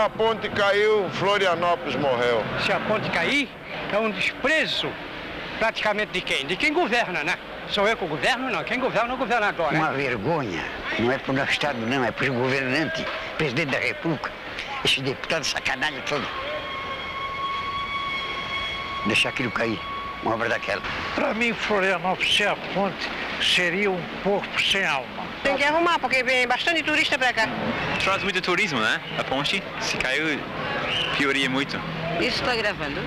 A ponte caiu, Florianópolis morreu. Se a ponte cair, é um desprezo praticamente de quem? De quem governa, né? Sou eu que governo? Não. Quem governa é o governador, né? Uma vergonha. Não é para o nosso Estado, não. É para os governantes, presidente da República. Esse deputado sacanagem todo. Deixar aquilo cair. Uma obra daquela. Para mim, Florianópolis sem a ponte seria um corpo sem alma. Tem que arrumar, porque vem bastante turista para cá. Traz muito turismo, né? A ponte, se caiu, pioraria muito. Isso está gravando.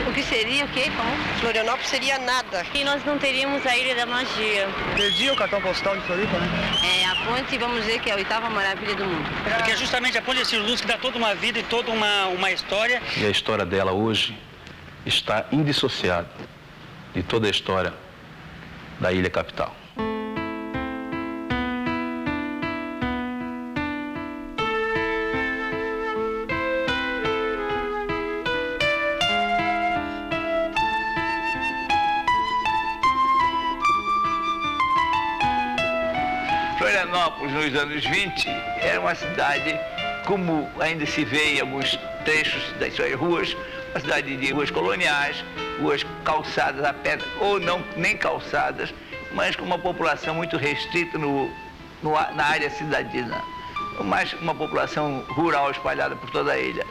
O que seria o quê? Como? Florianópolis seria nada. E nós não teríamos a Ilha da Magia. Perdi o cartão postal de Floripa, né? É, a ponte, vamos dizer que é a 8ª maravilha do mundo. Porque é justamente a ponte de luz que dá toda uma vida e toda uma história. E a história dela hoje está indissociada de toda a história da ilha capital. Florianópolis, nos anos 20, era uma cidade, como ainda se vê em alguns trechos das suas ruas, uma cidade de ruas coloniais, ruas calçadas a pedra, ou não, nem calçadas, mas com uma população muito restrita na área cidadina, mas uma população rural espalhada por toda a ilha.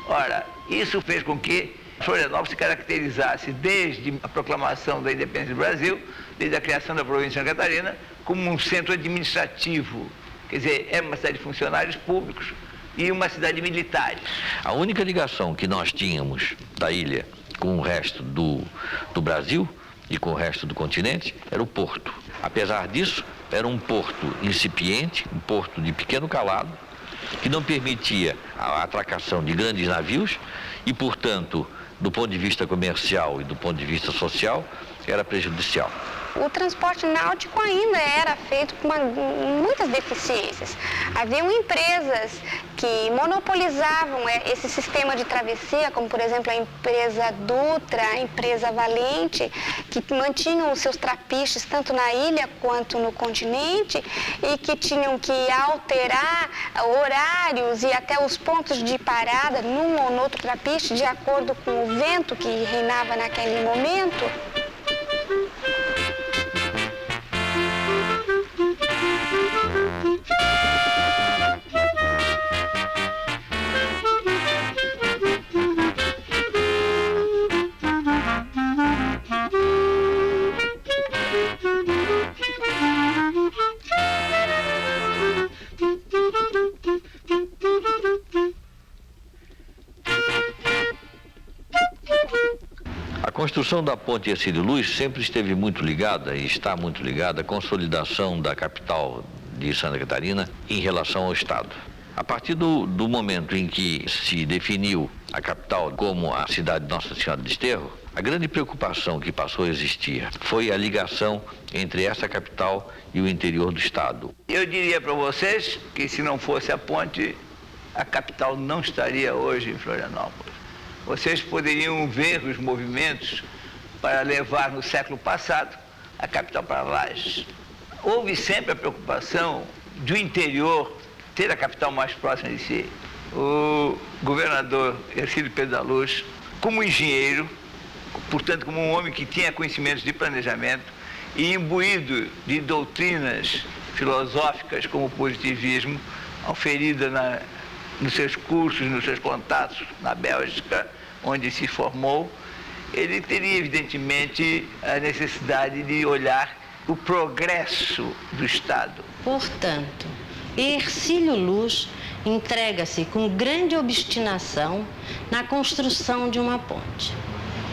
Ora, isso fez com que Florianópolis se caracterizasse desde a proclamação da independência do Brasil, desde a criação da província de Santa Catarina, como um centro administrativo. Quer dizer, é uma cidade de funcionários públicos e uma cidade de militares. A única ligação que nós tínhamos da ilha com o resto do Brasil e com o resto do continente era o porto. Apesar disso, era um porto incipiente, um porto de pequeno calado, que não permitia a atracação de grandes navios e, portanto, do ponto de vista comercial e do ponto de vista social, era prejudicial. O transporte náutico ainda era feito com muitas deficiências. Haviam empresas que monopolizavam esse sistema de travessia, como por exemplo a empresa Dutra, a empresa Valente, que mantinham os seus trapiches tanto na ilha quanto no continente e que tinham que alterar horários e até os pontos de parada num ou no outro trapiche de acordo com o vento que reinava naquele momento. A construção da ponte Hercílio Luz sempre esteve muito ligada e está muito ligada à consolidação da capital de Santa Catarina em relação ao Estado. A partir do momento em que se definiu a capital como a cidade de Nossa Senhora do Desterro, a grande preocupação que passou a existir foi a ligação entre essa capital e o interior do Estado. Eu diria para vocês que se não fosse a ponte, a capital não estaria hoje em Florianópolis. Vocês poderiam ver os movimentos para levar no século passado a capital para Lages. Houve sempre a preocupação do interior ter a capital mais próxima de si. O governador Hercílio Pedro da Luz, como engenheiro, portanto como um homem que tinha conhecimentos de planejamento e imbuído de doutrinas filosóficas como o positivismo, auferida nos seus cursos, nos seus contatos na Bélgica, onde se formou, ele teria evidentemente a necessidade de olhar o progresso do Estado. Portanto, Hercílio Luz entrega-se com grande obstinação na construção de uma ponte.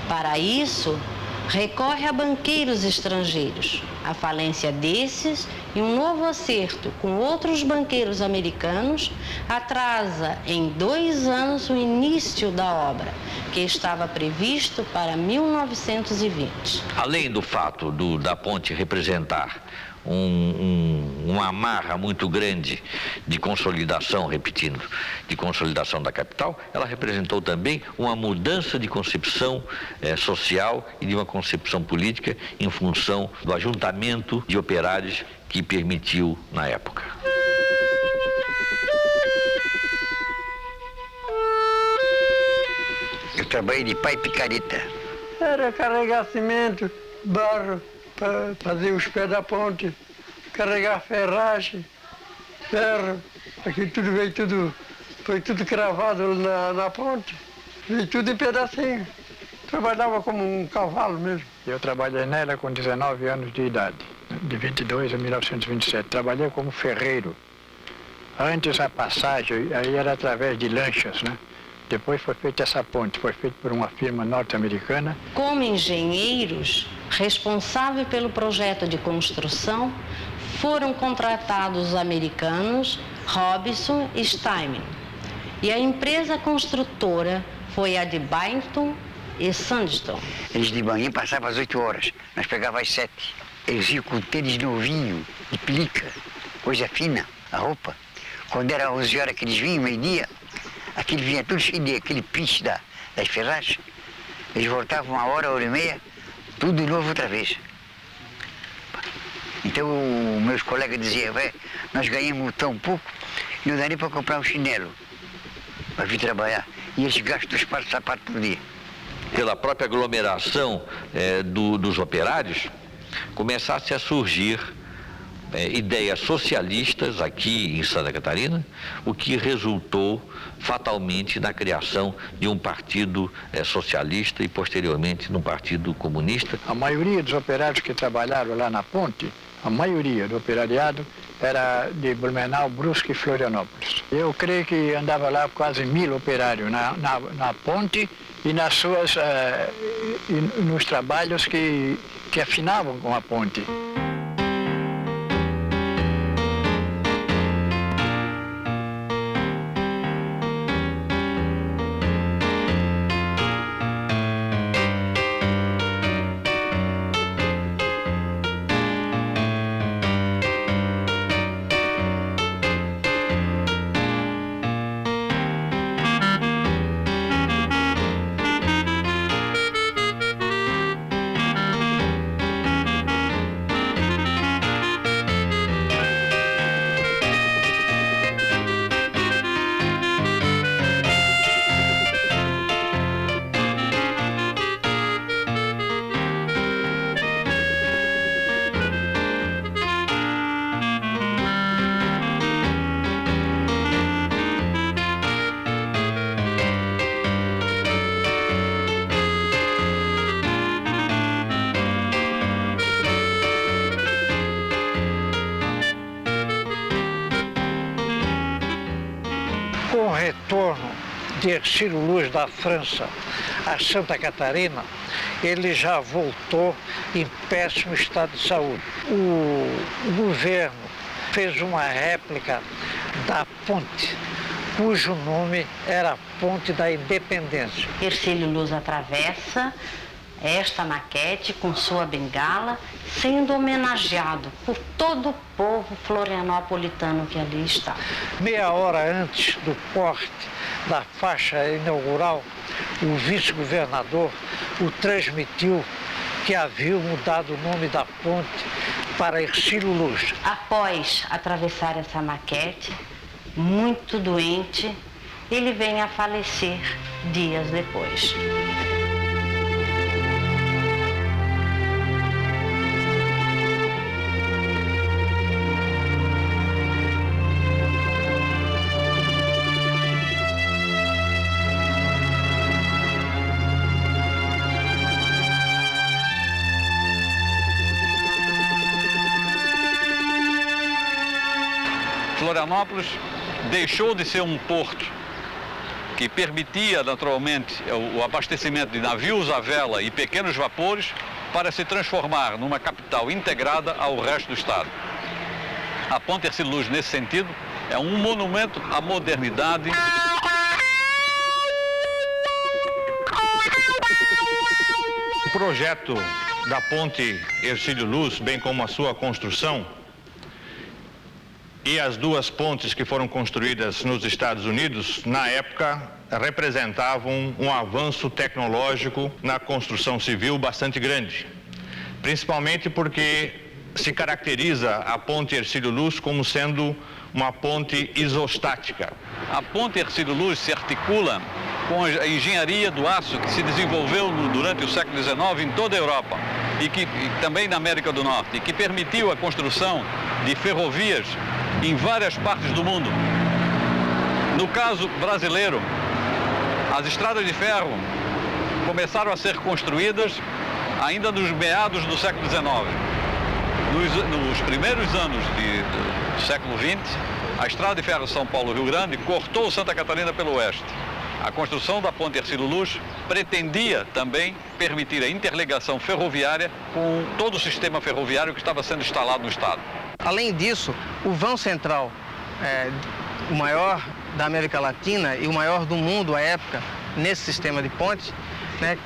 Para isso, recorre a banqueiros estrangeiros. A falência desses e um novo acerto com outros banqueiros americanos atrasa em 2 anos o início da obra, que estava previsto para 1920. Além do fato da ponte representar uma amarra muito grande de consolidação, repetindo, de consolidação da capital, ela representou também uma mudança de concepção social e de uma concepção política em função do ajuntamento de operários que permitiu na época. trabalhei de pai picareta. Era carregar cimento, barro, para fazer os pés da ponte, carregar ferragem, ferro. Aqui tudo veio foi tudo cravado na ponte, veio tudo em pedacinho. Trabalhava como um cavalo mesmo. Eu trabalhei nela com 19 anos de idade, de 22 a 1927. Trabalhei como ferreiro. Antes a passagem aí era através de lanchas, né? Depois foi feita essa ponte, foi feita por uma firma norte-americana. Como engenheiros responsáveis pelo projeto de construção, foram contratados os americanos Robinson e Steinman. E a empresa construtora foi a de Byington e Sandstone. Eles de manhã passavam às 8 horas, nós pegávamos às 7. Eles iam com tênis novinho, de plica, coisa fina, a roupa. Quando era 11 horas que eles vinham, meio-dia, aquilo vinha tudo cheio de aquele piche das ferragens. Eles voltavam 1 hora e meia, tudo de novo outra vez. Então, meus colegas diziam, nós ganhamos tão pouco, não dá nem para comprar um chinelo para vir trabalhar. E eles gastam 2 pares de sapato por dia. Pela própria aglomeração dos operários, começasse a surgir ideias socialistas aqui em Santa Catarina, o que resultou fatalmente na criação de um partido socialista e posteriormente num partido comunista. A maioria dos operários que trabalharam lá na ponte, a maioria do operariado era de Blumenau, Brusque e Florianópolis. Eu creio que andava lá quase 1000 operários na ponte e nos trabalhos que afinavam com a ponte. Com o retorno de Hercílio Luz da França a Santa Catarina, ele já voltou em péssimo estado de saúde. O governo fez uma réplica da ponte, cujo nome era Ponte da Independência. Hercílio Luz atravessa esta maquete com sua bengala, sendo homenageado por todo o povo florianopolitano que ali está. Meia hora antes do porte da faixa inaugural, o vice-governador o transmitiu que havia mudado o nome da ponte para Hercílio Luz. Após atravessar essa maquete, muito doente, ele vem a falecer dias depois. Florianópolis deixou de ser um porto que permitia naturalmente o abastecimento de navios à vela e pequenos vapores para se transformar numa capital integrada ao resto do estado. A Ponte Hercílio Luz, nesse sentido, é um monumento à modernidade. O projeto da Ponte Hercílio Luz, bem como a sua construção, e as 2 pontes que foram construídas nos Estados Unidos, na época, representavam um avanço tecnológico na construção civil bastante grande. Principalmente porque se caracteriza a Ponte Hercílio Luz como sendo uma ponte isostática. A Ponte Hercílio Luz se articula com a engenharia do aço que se desenvolveu durante o século XIX em toda a Europa e também na América do Norte, e que permitiu a construção de ferrovias em várias partes do mundo. No caso brasileiro, as estradas de ferro começaram a ser construídas ainda nos meados do século XIX. Nos primeiros anos do século XX, a estrada de ferro São Paulo-Rio Grande cortou Santa Catarina pelo oeste. A construção da ponte Hercílio Luz pretendia também permitir a interligação ferroviária com todo o sistema ferroviário que estava sendo instalado no estado. Além disso, o vão central, o maior da América Latina e o maior do mundo à época, nesse sistema de ponte,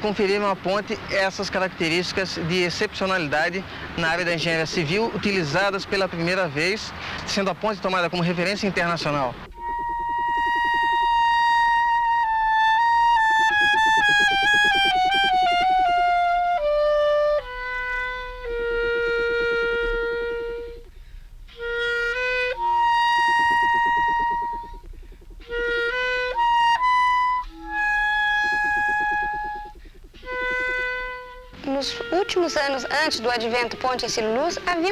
conferiram à ponte essas características de excepcionalidade na área da engenharia civil, utilizadas pela primeira vez, sendo a ponte tomada como referência internacional. Nos últimos anos, antes do advento Ponte Hercílio Luz, havia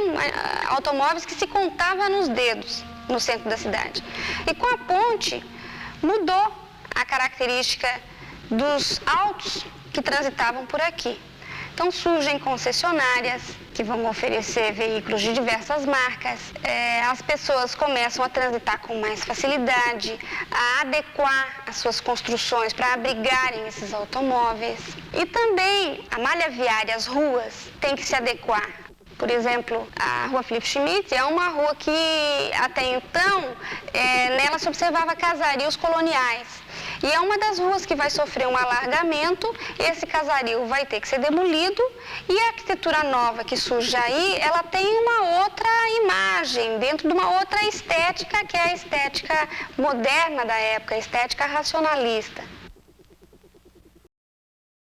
automóveis que se contavam nos dedos no centro da cidade. E com a ponte, mudou a característica dos autos que transitavam por aqui. Então surgem concessionárias que vão oferecer veículos de diversas marcas. As pessoas começam a transitar com mais facilidade, a adequar as suas construções para abrigarem esses automóveis. E também a malha viária, as ruas, tem que se adequar. Por exemplo, a Rua Felipe Schmidt é uma rua que até então, nela se observava casarios coloniais. E é uma das ruas que vai sofrer um alargamento, esse casario vai ter que ser demolido e a arquitetura nova que surge aí, ela tem uma outra imagem, dentro de uma outra estética, que é a estética moderna da época, a estética racionalista.